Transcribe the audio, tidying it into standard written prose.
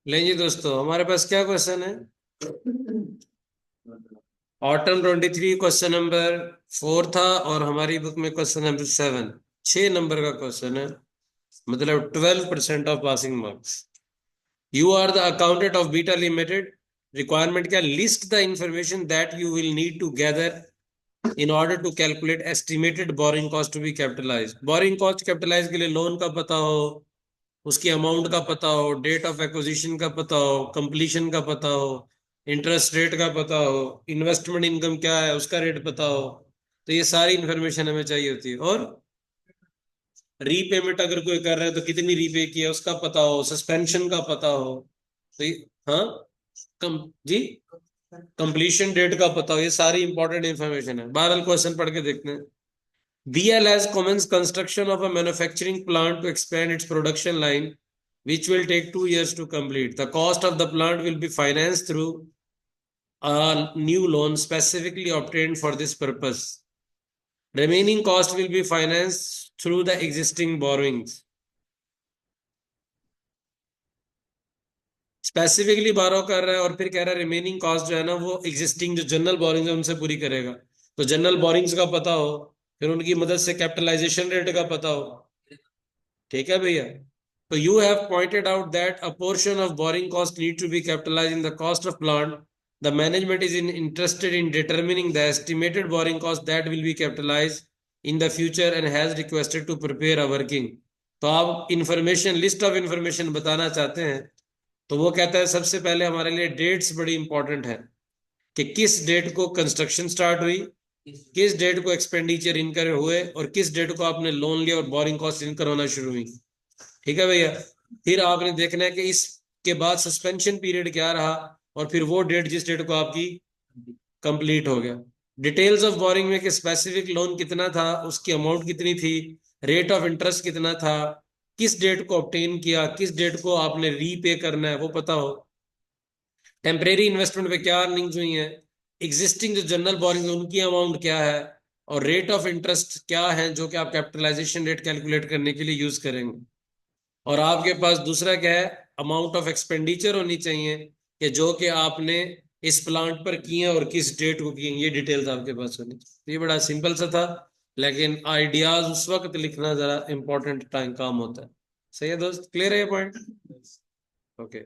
लेंगे दोस्तों, हमारे पास क्या क्वेश्चन है? ऑटम 23 क्वेश्चन नंबर 4 था, और हमारी बुक में क्वेश्चन नंबर 7, 6 नंबर का क्वेश्चन है। मतलब 12% of passing marks. You are the accountant of Beta Limited. Requirement क्या? List the information that you will need to gather in order to calculate estimated borrowing cost to be capitalized। borrowing cost capitalise के लिए loan का पता हो, उसकी amount का पता हो, डेट ऑफ एक्विजिशन का पता हो, कंप्लीशन का पता हो, इंटरेस्ट रेट का पता हो, इन्वेस्टमेंट इनकम क्या है उसका रेट पता हो। तो ये सारी इंफॉर्मेशन हमें चाहिए होती है। और रीपेमेंट अगर कोई कर रहा है तो कितनी रीपे किया उसका पता हो, सस्पेंशन का पता हो। तो हाँ, कम जी, कंप्लीशन डेट का पता हो। ये सारी इंपॉर्टेंट इंफॉर्मेशन है। 12 क्वेश्चन पढ़ के देखते हैं। BL has commenced construction of a manufacturing plant to expand its production line, which will take 2 years to complete. The cost of the plant will be financed through a new loan specifically obtained for this purpose. Remaining cost will be financed through the existing borrowings. Specifically बारो कर रहा है और फिर कह रहा है remaining cost जो है ना वो एग्जिस्टिंग जो जनरल बोरिंग्स है उनसे पूरी करेगा। तो जनरल बोरिंग्स का पता हो, फिर उनकी मदद से कैपिटलाइजेशन रेट का पता हो। ठीक है भैया। तो you have pointed out that a portion of borrowing cost need to be capitalise in the cost of plant. The management is interested in determining the estimated borrowing cost that will be capitalise in the future and has requested to prepare a working. तो आप information, list of information बताना चाहते हैं। तो वो कहता है सबसे पहले हमारे लिए डेट्स बड़ी इंपॉर्टेंट है, कि किस डेट को कंस्ट्रक्शन स्टार्ट हुई, किस डेट को एक्सपेंडिचर इनकर हुए, और किस डेट को आपने लोन लिया और बोरिंग कॉस्ट इनकर होना शुरू हुई। ठीक है भैया। फिर आपने देखना है कि इसके बाद सस्पेंशन पीरियड क्या रहा, और फिर वो डेट जिस डेट को आपकी कंप्लीट हो गया। डिटेल्स ऑफ बोरिंग में कि स्पेसिफिक लोन कितना था, उसकी अमाउंट कितनी थी, रेट ऑफ इंटरेस्ट कितना था, किस डेट को ऑब्टेन किया, किस डेट को आपने रीपे करना है वो पता हो। टेम्परेरी इन्वेस्टमेंट पे क्या अर्निंग्स हुई हैं, एग्जिस्टिंग जो जनरल बोरिंग उनकी अमाउंट क्या है, और रेट ऑफ इंटरेस्ट क्या है जो कि आप कैपिटलाइजेशन रेट कैलकुलेट करने के लिए यूज करेंगे। और आपके पास दूसरा क्या है, अमाउंट ऑफ एक्सपेंडिचर होनी चाहिए, कि जो कि आपने इस प्लांट पर किए और किस डेट को किए, ये डिटेल्स आपके पास होनी चाहिए। तो ये बड़ा सिंपल सा था, लेकिन आइडियाज उस वक्त लिखना जरा इंपॉर्टेंट टाइम काम होता है। सही है दोस्त, क्लियर है ये पॉइंट? ओके।